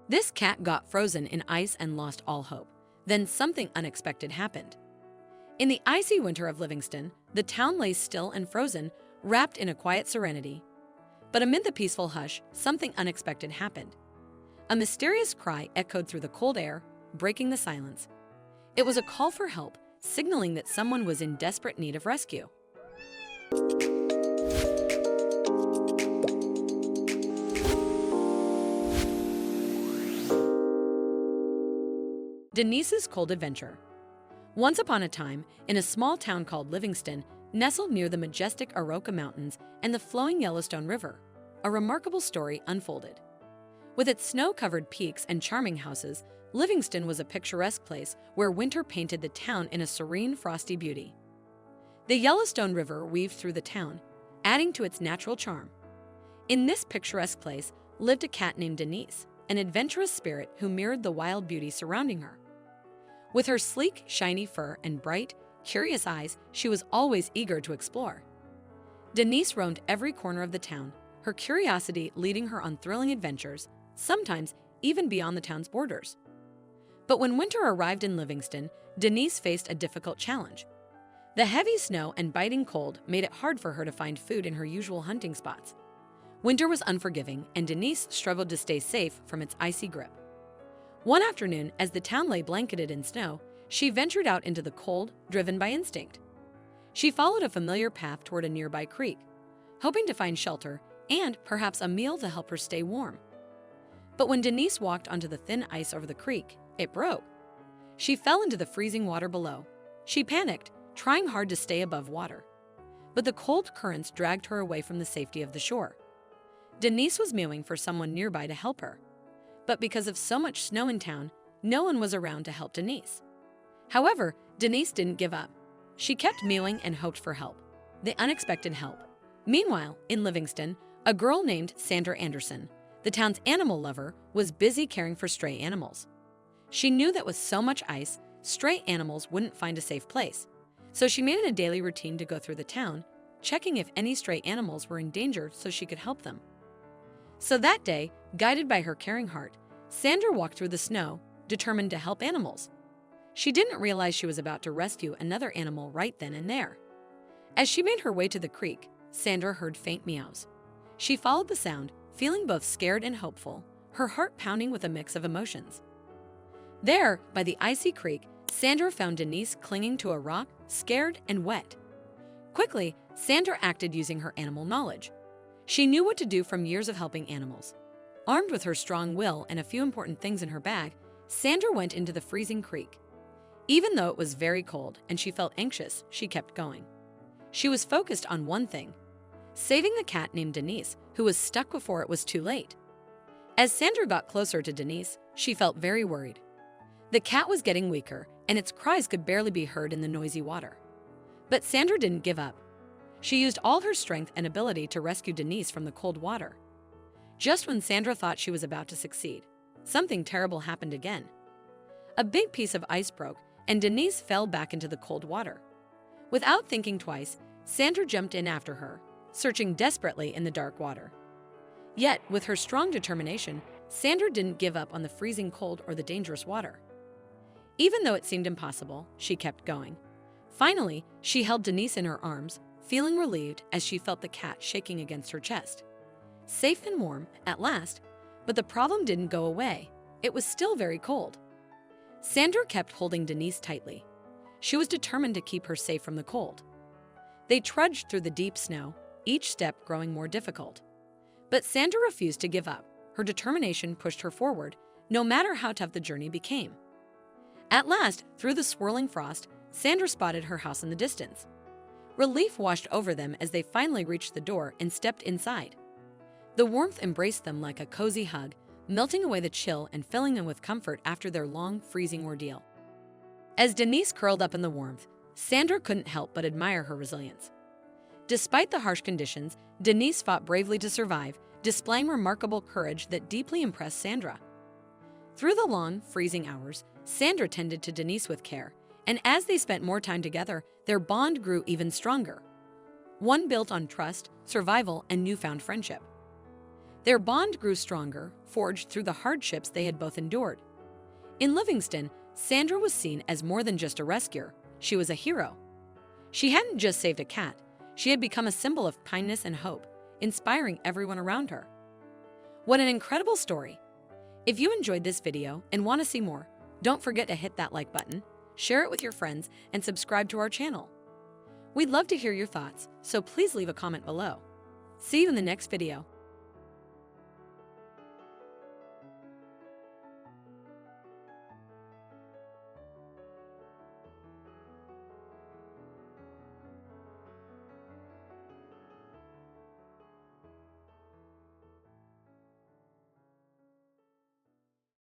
This cat got frozen in ice and lost all hope. Then something unexpected happened. In the icy winter of Livingston, the town lay still and frozen, wrapped in a quiet serenity. But amid the peaceful hush, something unexpected happened. A mysterious cry echoed through the cold air, breaking the silence. It was a call for help, signaling that someone was in desperate need of rescue. Denise's cold adventure. Once upon a time, in a small town called Livingston, nestled near the majestic Aroka Mountains and the flowing Yellowstone River, a remarkable story unfolded. With its snow-covered peaks and charming houses, Livingston was a picturesque place where winter painted the town in a serene, frosty beauty. The Yellowstone River weaved through the town, adding to its natural charm. In this picturesque place lived a cat named Denise, an adventurous spirit who mirrored the wild beauty surrounding her. With her sleek, shiny fur and bright, curious eyes, she was always eager to explore. Denise roamed every corner of the town, her curiosity leading her on thrilling adventures, sometimes even beyond the town's borders. But when winter arrived in Livingston, Denise faced a difficult challenge. The heavy snow and biting cold made it hard for her to find food in her usual hunting spots. Winter was unforgiving, and Denise struggled to stay safe from its icy grip. One afternoon, as the town lay blanketed in snow, she ventured out into the cold, driven by instinct. She followed a familiar path toward a nearby creek, hoping to find shelter and perhaps a meal to help her stay warm. But when Denise walked onto the thin ice over the creek, it broke. She fell into the freezing water below. She panicked, trying hard to stay above water. But the cold currents dragged her away from the safety of the shore. Denise was mewing for someone nearby to help her. But because of so much snow in town, no one was around to help Denise. However, Denise didn't give up. She kept mewing and hoped for help. The unexpected help. Meanwhile, in Livingston, a girl named Sandra Anderson, the town's animal lover, was busy caring for stray animals. She knew that with so much ice, stray animals wouldn't find a safe place. So she made it a daily routine to go through the town, checking if any stray animals were in danger so she could help them. So that day, guided by her caring heart, Sandra walked through the snow, determined to help animals. She didn't realize she was about to rescue another animal right then and there. As she made her way to the creek, Sandra heard faint meows. She followed the sound, feeling both scared and hopeful, her heart pounding with a mix of emotions. There, by the icy creek, Sandra found Denise clinging to a rock, scared and wet. Quickly, Sandra acted using her animal knowledge. She knew what to do from years of helping animals. Armed with her strong will and a few important things in her bag, Sandra went into the freezing creek. Even though it was very cold and she felt anxious, she kept going. She was focused on one thing: saving the cat named Denise, who was stuck before it was too late. As Sandra got closer to Denise, she felt very worried. The cat was getting weaker, and its cries could barely be heard in the noisy water. But Sandra didn't give up. She used all her strength and ability to rescue Denise from the cold water. Just when Sandra thought she was about to succeed, something terrible happened again. A big piece of ice broke, and Denise fell back into the cold water. Without thinking twice, Sandra jumped in after her, searching desperately in the dark water. Yet, with her strong determination, Sandra didn't give up on the freezing cold or the dangerous water. Even though it seemed impossible, she kept going. Finally, she held Denise in her arms, feeling relieved as she felt the cat shaking against her chest. Safe and warm, at last, but the problem didn't go away. It was still very cold. Sandra kept holding Denise tightly. She was determined to keep her safe from the cold. They trudged through the deep snow, each step growing more difficult. But Sandra refused to give up. Her determination pushed her forward, no matter how tough the journey became. At last, through the swirling frost, Sandra spotted her house in the distance. Relief washed over them as they finally reached the door and stepped inside. The warmth embraced them like a cozy hug, melting away the chill and filling them with comfort after their long, freezing ordeal. As Denise curled up in the warmth, Sandra couldn't help but admire her resilience. Despite the harsh conditions, Denise fought bravely to survive, displaying remarkable courage that deeply impressed Sandra. Through the long, freezing hours, Sandra tended to Denise with care, and as they spent more time together, their bond grew even stronger. One built on trust, survival, and newfound friendship. Their bond grew stronger, forged through the hardships they had both endured. In Livingston, Sandra was seen as more than just a rescuer. She was a hero. She hadn't just saved a cat, she had become a symbol of kindness and hope, inspiring everyone around her. What an incredible story! If you enjoyed this video and want to see more, don't forget to hit that like button, share it with your friends, and subscribe to our channel. We'd love to hear your thoughts, so please leave a comment below. See you in the next video.